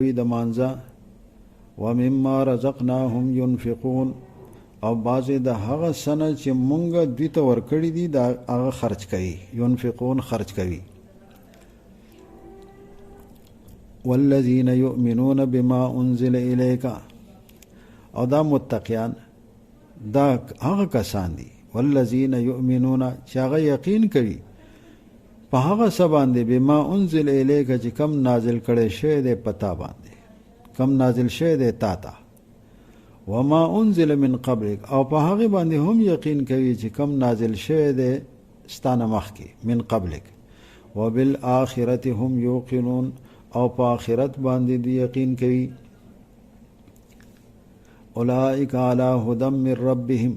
د مانځه ومما رزقناهم ينفقون او بعضې د هغه سنه چې مونږ دوی ته ورکړي دي دا هغه خرج کوي. ينفقون خرج کوي. والذین یؤمنون بما انزل الیک او دا متقیان دا هغه کسان دي والذین یؤمنون چې هغه یقین کوي په هغه څه باندې بما انزل الیک چې کم نازل کړی شوی دی پتا باندې کم نازل شوی دی تا ته وما انزل من قبلک او په هغه باندې هم یقین کوي چې کم نازل شوی دی ستانه مخکې من قبلک وبالآخرة هم یوقنون او په آخرت باندې دی یقین کوي. اولئک علی هدی من ربهم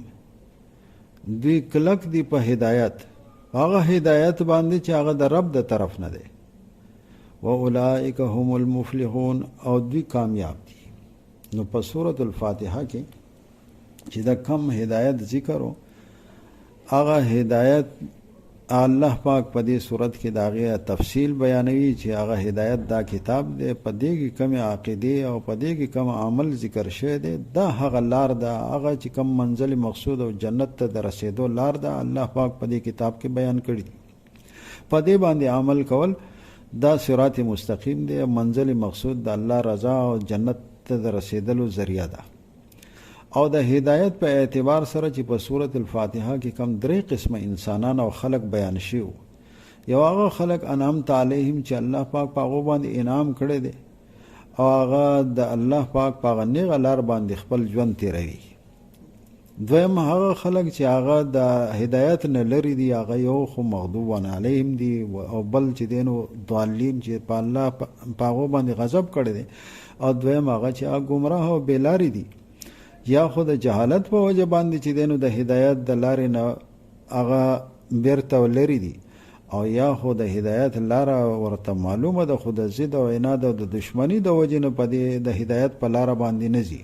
دوی کلک دی په هدایت هغه هدایت باندې چې هغه د رب د طرف نه دی. و اولئک هم المفلحون او دوی کامیاب دي. نو په سورة الفاتحه کې چې دا کم هدایت ذکرو هغه هدایت الله پاک په دې صورت کې داغه تفصیل بیانوي چې هغه هدایت دا کتاب دی په دې کې کوم عقیده او په دې کې کوم عمل ذکر شوی دی دا هغه لار ده هغه چې کوم منزل مقصود او جنت ته رسیدو لار ده الله پاک په دې کتاب کې بیان کړی دی. په دې باندې عمل کول دا صراط مستقیم دی منزل مقصود د الله رضا او جنت ته رسیدلو ذریعہ ده. او د هدایت په اعتبار سره چې په سورة الفاتحه کې کم درې قسمه انسانان او خلق بیان شیو. یو هغه خلق انعمت علیهم چې الله پاک په هغه باندې انعام کړی دی او هغه د الله پاک په هغه نیغه لار باندې خپل ژوند تیروي. دویم هغه خلق چې هغه د هدایت نه لري دي هغه یو خو مغضوب علیهم دي او بل چې دینو ضالین چې په الله په هغه باندې غضب کړی دی او دویم هغه چې هغه گمراه او بیلاری دي یا خود جهالت په وجه باندې چې دینو د هدایت د لارې نه هغه بیرته لري دي او یا خود د هدایت لاره ورته معلومه ده خود ضد او عناد او د دشمنی د وجه نه په دې د هدایت په لاره باندې نه ځي.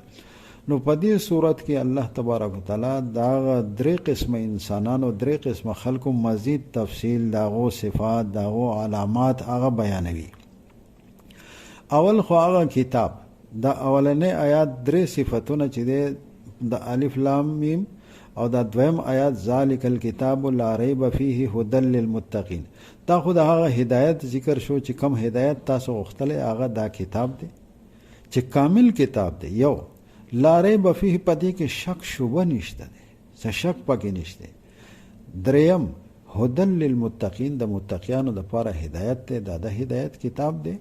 نو په دې صورت کې الله تبارک وتعالى دا درې قسمه انسانانو درې قسمه خلکو مزید تفصیل داغو صفات داغو علامات هغه بیانوي. اول خو هغه کتاب دا اولنې آیات درې صفتونه چې د الف لام میم او دا دویم آیات ذالک الکتاب لا ریب فیه هدی للمتقین دا خود هغه هدایت ذکر شو چې کم هدایت تاسو غوښتلې هغه دا کتاب دی چې کامل کتاب دی. یو لا ریب فیه پدې کې شک شوبه نشته دی څه شک پکې نشته. دریم هدی للمتقین د متقینو لپاره هدایت دی دا د هدایت کتاب دی.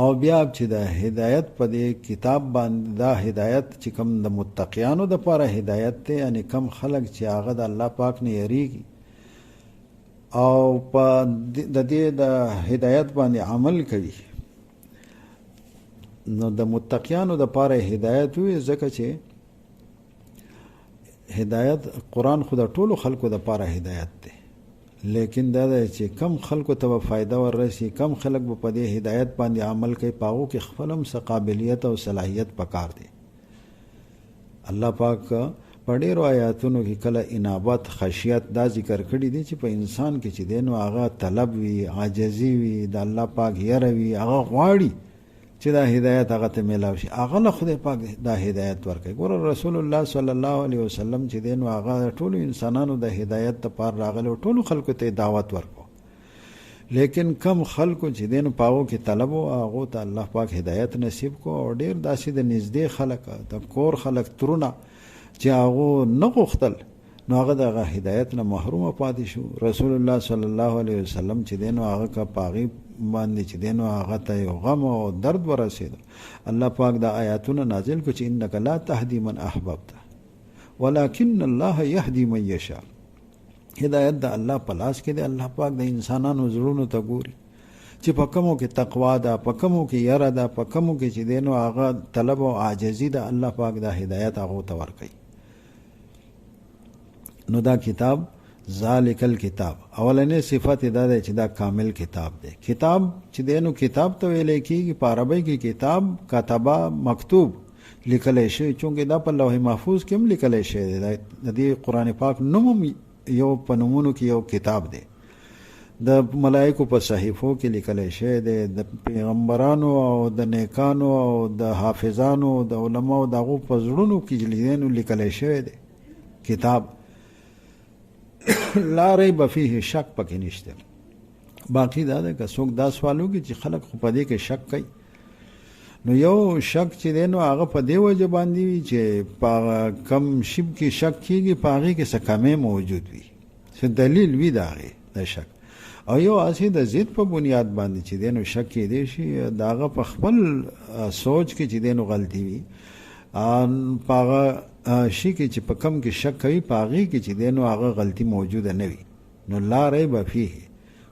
او بیا چې د هدایت په دې کتاب باندې دا هدایت چې کم د متقیانو د لپاره هدایت دی یعنی کم خلق چې هغه د الله پاک نه یریږي او په د دې د هدایت باندې عمل کوي نو د متقیانو د لپاره هدایت وي ځکه چې هدایت قرآن خو د ټولو خلکو د لپاره هدایت دی لیکن دا چې کم خلکو ته فائدہ ورسي کم خلک په دې هدایت باندې عمل کوي پاغو کې خپلم څه قابلیت او صلاحیت پکار دي. الله پاک په ډېرو آیاتونو کې کله انابت خشیت دا ذکر کړی دي چې په انسان کې چې دین هغه طلب وي عاجزي وي د الله پاک یره وي هغه غواړي چې دا هدایت هغه ته ملاوي شي هغه له خدای پاک دا هدایت ورکړي. ګور رسول الله صلی الله علیه وسلم چې دین هغه ټول انسانانو د هدایت لپاره راغلي ټول خلکو ته دعوت ورکو لیکن کم خلکو چې دین پاو کې طلب او هغه ته الله پاک هدایت نصیب کو او ډیر داسې د نږدې خلک د کور خلک ترونه چې هغه نه غوښتل نو هغه د هدایت نه محروم پاتې شو. رسول الله صلی الله علیه وسلم چې دین هغه کا پاغي باندې چې دین هغه ته یو غم او درد ورسید الله پاک دا آیاتونه نازل کو چې انک لا تهدی من احببت ولکن الله یهدی من یشاء. هدایت د الله په لاس کې دی. الله پاک د انسانانو زړونو ته ګوري چې په کومو کې تقوا ده په کومو کې یره ده په کومو کې چې دین هغه طلب او عاجزي ده الله پاک دا هدایت هغه ته ورکړي. نو دا کتاب ذالک الکتاب اولنې صفت دا ده چې دا کامل کتاب دی. کتاب چې دینو کتاب ته ویل کېږي په عربی کې کتاب کتبه مکتوب لیکل شي چونګې دا په لوح محفوظ کې هم لیکل شي د دې قرآن پاک نوم یو په نومونو کې یو کتاب دی. د ملائکو په صحیفو کې لیکلی شوی دی، د پیغمبرانو او د نیکانو او د حافظانو د علماو د هغو په زړونو کې لیکلی شوی دی کتاب. لا ریب فیه، شک پکې نشته. باقی دا ده که څوک دا سوال وکړي چې خلک خو په دې کې شک کوي، نو یو شک چې دی نو هغه په دې وجه باندې وي چې په کم شي کې شک کېږي په هغې کې څه کمی موجود وي، څه دلیل وي د هغې د شک. او یو هسې د ضد په بنیاد باندې چې دی نو شک کېدی شي د هغه په خپل سوچ کې چې دی نو غلطي وي، په هغه شي کې چې په کم کې شک کوي په هغې کې چې دی نو هغه غلطي موجوده نه وي. نو لا ریب فیه،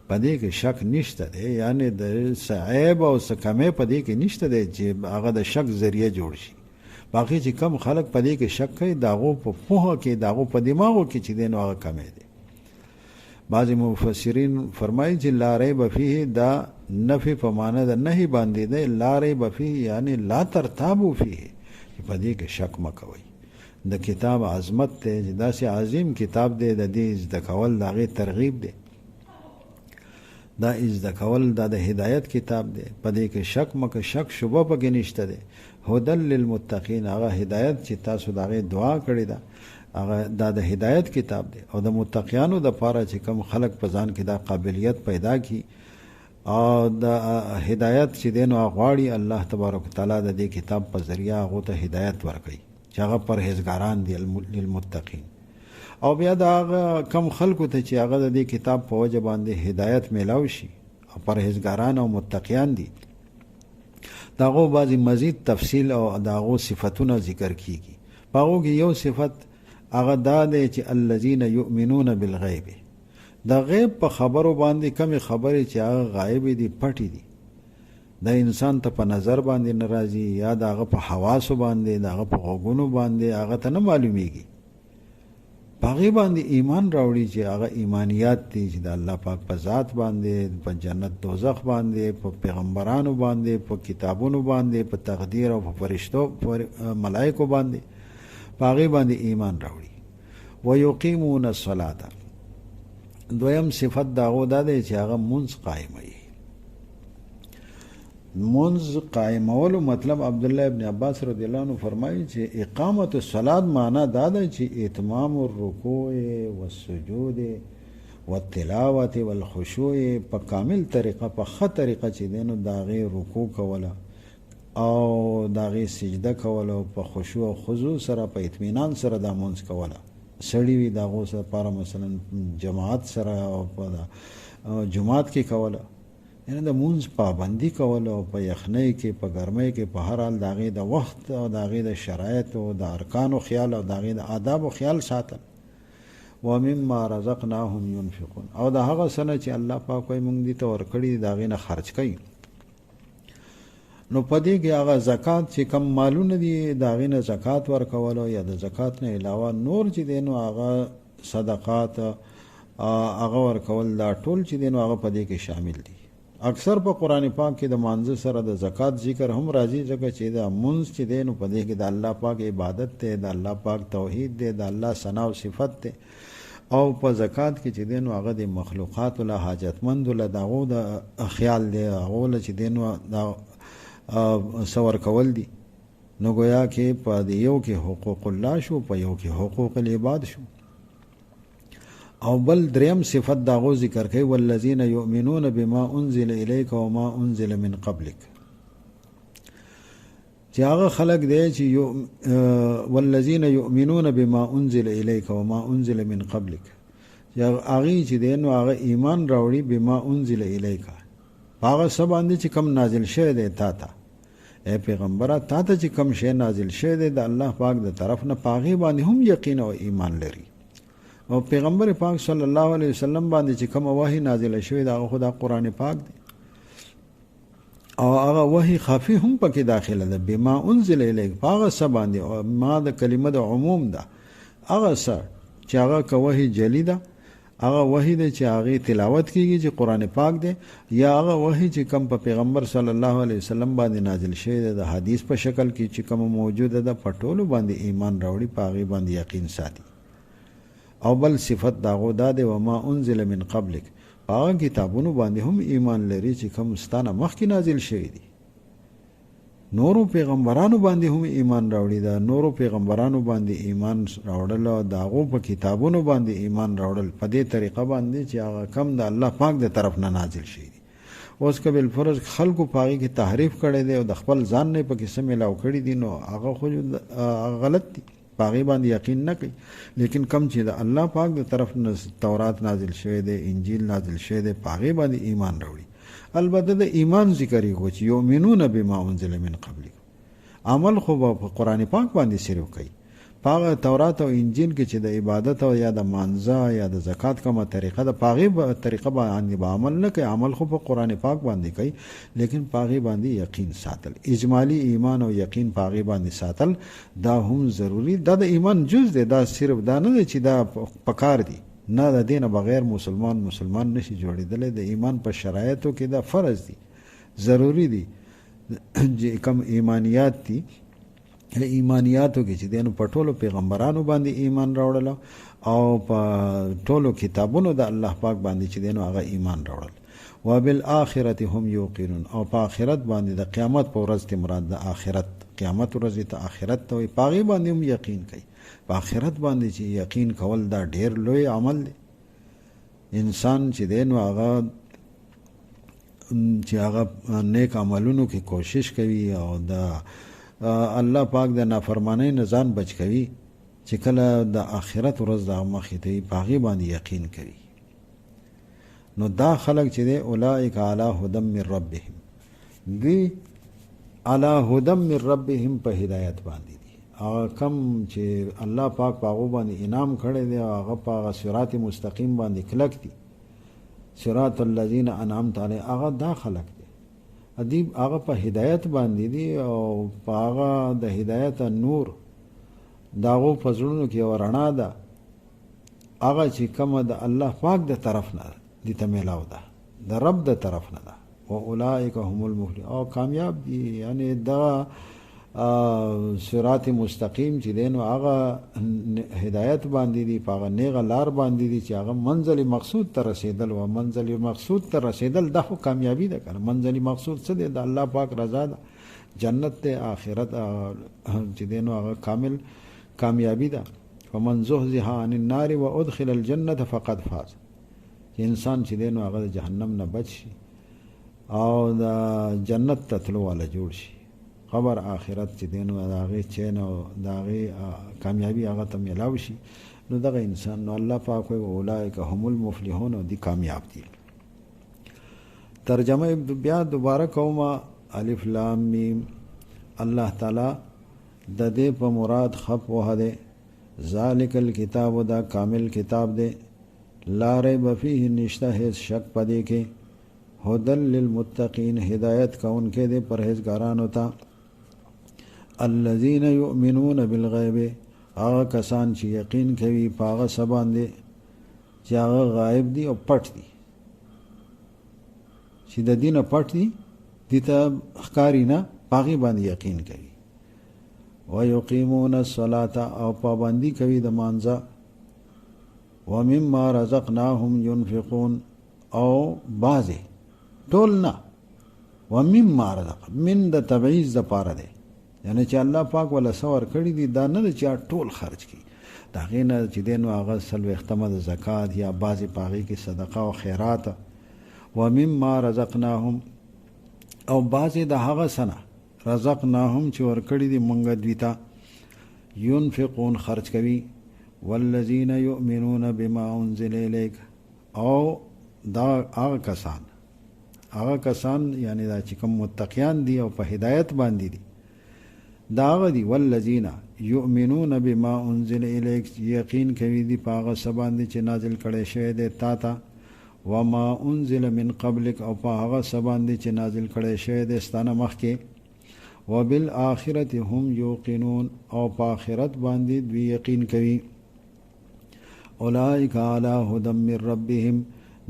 په دې کې شک نشته دی، یعنی د څه عیب او څه کمی په دې کې نشته دی چې هغه د شک ذریعه جوړ شي. باقي چې کم خلک په دې کې شک کوي د هغو په پوهه کې د هغو په دماغو کې چې دی نو هغه کمی دی. بعضې مفسرین فرمایي چې لا ریب فیه دا نفي په معنی د نهي باندې دی، لا ریب فیه یعنی لا ترتابو فیه، چې په دې کې شک مه کوئ. د کتاب عظمت دی چې داسې عظیم کتاب دی، د دې زده کول د هغې ترغیب دی، دا زده کول دا د هدایت کتاب دی، په دې کې شک مکه، شک شبه پکې نشته دی. هدل للمتقین، هغه هدایت چې تاسو د هغې دعا کړې ده هغه دا د هدایت کتاب دی. او د متقیانو دپاره چې کوم خلک په ځان کې دا قابلیت پیدا کی او د هدایت چې دی نو غواړي الله تبارک وتعالی د دې کتاب په ذریعه هغو ته هدایت ورکوي چې هغه پرهیزګاران دي للمتقین. او بیا د هغه کم خلکو ته چې هغه د دې کتاب په وجه باندې هدایت میلاو شي او پرهیزګاران او متقیان دي، د هغو بعضې مزید تفصیل او د هغو صفتونه ذکر کیږي. په هغو کې یو صفت هغه دا دی چې الذین یؤمنون بالغیب، د غیب په خبرو باندې کمې خبرې چې هغه غایب دي، پټې دي، د انسان ته په نظر باندې نه راځي یا د هغه په حواسو باندې د هغه په غوږونو باندې هغه ته نه معلومیږي، په هغې باندې ایمان راوړي چې هغه ایمانیات دي چې د الله پاک په ذات باندې، په جنت دوزخ باندې، په پیغمبرانو باندې، په کتابونو باندې، په تقدیر او په فرشتو ملائکو باندې، په هغې باندې ایمان راوړي. ویقیمون الصلاة، دویم صفت د هغو دا دی چې هغه مونځ قایموي. مونځ قایمولو مطلب عبدالله ابن عباس رضی الله عنه فرمایي چې اقامت الصلاة معنا دا ده چې اتمام الرکوع والسجود والتلاوت والخشوع په کامل طریقه، په ښه طریقه چې دی نو د هغې رکوع کوله او د هغې سجده کوله، په خشوع او خضوع سره په اطمینان سره دا مونځ کوله. سړي وي د هغو لپاره مثلا جماعت سره او په جماعت کې کوله، یعنی د مونځ پابندي کول او په یخنۍ کې، په ګرمۍ کې، په هر حال د هغې د وخت او د هغې د شرایط او د ارکانو خیال او د هغې د آدابو خیال ساتل. ومما رزقناهم ينفقون، او د هغه څه نه چې الله پاک وایي موږ دې ته ورکړي د هغې نه خرج کوي. نو په دې کې هغه زکات چې کم مالونه دي د هغې نه زکات ورکولو یا د زکات نه علاوه نور چې دی نو هغه صدقات هغه ورکول، دا ټول چې دی نو هغه په دې کې شامل دي. اکثر په قرآن پاک کې د مانځه سره د زکات ذکر هم راځي، ځکه چې د مونځ چې دی نو په دې کې د الله پاک عبادت دی، د الله پاک توحید دی، د الله ثنا او صفت دی. او په زکات کې چې دی نو هغه د مخلوقاتو له حاجتمندو له د هغو د خیال دی، هغو له چې دی نو د څه ورکول دي. نو گویا کې په یو کې حقوق الله شو، په یو کې حقوق العباد شو. او بل دریم صفت د هغو ذکر کوي والذین یؤمنون بما انزل الیک وما انزل من قبلک، چې هغه خلق دی چې والذین یؤمنون بما انزل الیک وما انزل من قبلک، چې هغې چې دی نو هغه ایمان راوړي بما انزل الیک، هغه څه باندې چې کم نازل شوی دی تا ته، ای پیغمبره تا ته چې کم شی نازل شوی دی د الله پاک د طرف نه، په هغې باندې هم یقین او ایمان لري. او پیغمبر پاک صلی الله علیه وسلم باندې چې کوم وحی نازل شوی دا خدا قرآن پاک دی، او هغه وحی خفی هم پکې داخله ده. بما انزل الیک، هغه څه باندې، او ما د کلمه د عموم ده، هغه څه چې هغه که وحی جلی ده، هغه وحی ده چې هغې تلاوت کیږي چې قرآن پاک دی، یا هغه وحی چې کم په پیغمبر صلی الله علیه وسلم باندې نازل شوی ده د حدیث په شکل کې چې کوم موجوده ده، په ټولو باندې ایمان راوړي، په هغې باندې یقین ساتي. او بل صفت داغو دا دی وما انزل من قبلک، هغه کتابونو باندې هم ایمان لري چې کوم ستانه مخکې نازل شوي دي. نورو پیغمبرانو باندې هم ایمان راوړي دا نورو پیغمبرانو باندې ایمان راوړل او د هغو په کتابونو باندې ایمان راوړل په دې طریقه باندې چې هغه کم د الله پاک د طرف نه نازل شوي دي. اوس که بالفرض خلکو په هغې کې تحریف کړی دی او د خپل ځان نه یې پکې څه میلاو کړي دي نو هغه خو غلط دي، په هغې باندې یقین نه کوي. لیکن کم چې د الله پاک د طرف نه تورات نازل شوی دی، انجیل نازل شوی دی، په هغې باندې ایمان راوړي. البته د ایمان ذکر یې چې یؤمنون بما انزل من قبلکم، عمل خو به په قرآن پاک باندې صرف کوي. په هغه تورات او انجیل کې چې د عبادت او یا د مانځه یا د زکات کومه طریقه ده په هغې طریقه باندې به عمل نه کوي، عمل خو په قرآن پاک باندې کوي، لیکن په هغې باندې یقین ساتل، اجمالی ایمان او یقین په هغې باندې ساتل دا هم ضروري. دا د ایمان جز دی، دا صرف دا نه دی چې دا پکار دی، نه د دینه بغیر مسلمان نشي جوړېدلی. د ایمان په شرایطو کې دا فرض دی، ضروری دی. چې کم ایمانیات دي ایمانیاتو کې چې دینو په ټولو پیغمبرانو باندې ایمان راوړل او په ټولو کتابونو د الله پاک باندې چې دینو هغه ایمان راوړل. وبالآخرة هم یوقنون، او په آخرت باندې د قیامت په ورځ کې مراد د آخرت قیامت ورځ ته آخرت ته وي، په هغې باندې هم یقین کوي. په آخرت باندې چې یقین کول دا ډیر لوی عمل دی. انسان چې دی نو هغه نیک عملونو کې کوشش کوي او د الله پاک د نافرمانی نه ځان بچ کوي، چې کله د آخرت ورځ د مخې ته وي په هغې باندې یقین کوي. نو دا خلک چې دی اولئک علی هدی من ربهم، دوی علی هدی من ربهم په هدایت باندې دي. هغه کم چې الله پاک په هغو باندې انعام کړی دی او هغه په هغه صراط مستقیم باندې کلک دي، صراط الذین انعمت علیهم، هغه دا خلک دی ادیب هغه په هدایت باندې دي او په هغه د هدایت نور د هغو په زړونو کې یوه رڼا ده، هغه چې کومه د الله پاک د طرف نه دي ته میلاو ده، د رب د طرف نه ده. و اولئک هم المفلحون، او کامیاب دي. یعنی دا صراط مستقیم چې دی نو هغه هدایت باندې دي، په هغه نیغه لار باندې دي چې هغه منزل مقصود ته رسیدل. و منزل مقصود ته رسیدل دا خو کامیابی ده کنه. منزل مقصود څه دی؟ د الله پاک رضا ده، جنت دی، آخرت چې دی نو هغه کامل کامیابی ده. فمن زحزح عن النار وادخل الجنة فقد فاز، چې انسان چې دی نو هغه د جهنم نه بچ شي او د جنت ته تلو والا جوړ شي. خبر آخرت چې دی نو د هغې چین او د هغې کامیابي هغه ته میلاو شي. نو دغه انسان نو الله پاک وایي اولئک هم المفلحون، او دی کامیاب دي. ترجمه بیا دوباره کومه الف لام میم. الله تعالی د دې په مراد خپ وه دی. ذالک الکتاب، دا کامل کتاب دی، لا ریب فیه، نشته هیڅ شک پدې کې، هدل للمتقین، هدایت کونکې دی پرهیزګارانو ته. الذین یؤمنون بالغیب، هغه کسان چې یقین کوي په هغه څه باندې چې هغه غایب دي او پټ دي، چې د دینه پټ دي، دې ته ښکاري نه، په هغې باندې یقین کوي. ویقیمون الصلاة، او پابندي کوي د مانځه. ومما رزقناهم ينفقون، او بعضې ټول نه، ومما رزق من د تبعیض د پاره دی، یعنی چې الله پاک ولا څه ورکړي دي دا نه ده چې ټول خرج کړي، د هغې نه چې دی نو هغه څلوېښتمه د زکات یا بعضې په هغې کې صدقه او خیرات. ومما رزقناهم، او بعضې د هغه څه نه رزقناهم چې ورکړي دي مونږ دوی ته، ينفقون خرج کوي. والذین یؤمنون بما انزل الیک، او دا هغه کسان یعنی دا چې کوم متقیان دي او په هدایت باندې دي دا هغه دي. والذین یؤمنون بما انزل الیک، یقین کوي دي په هغه څه باندې چې نازل کړی شوی دی تا ته. وما انزل من قبلک، او په هغه څه باندې چې نازل کړی شوی دی ستانه مخکې. وبالآخرة هم یوقنون، او په آخرت باندې دوی یقین کوي. اولئک علی هدی من ربهم،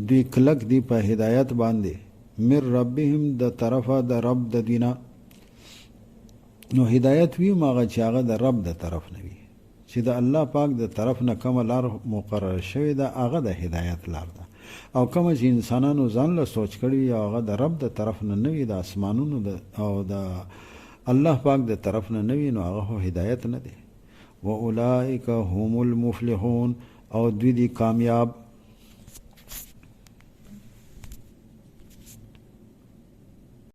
دوی کلک دی په هدایت باندې، من ربهم د طرفه د رب د دوینا. نو هدایت وی ماغه چې هغه د رب د طرف نه وي، چې د الله پاک د طرف نه کومه لار مقرر شوې ده هغه د هدایت لار ده. او کوم چې انسانانو ځان له سوچ کړي او هغه د رب د طرف نه نوي، د اسمانونو او د الله پاک د طرف نه نوي، نو هغه هدایت نه دی. و اولئک هم المفلحون، او دوی دي کامیاب.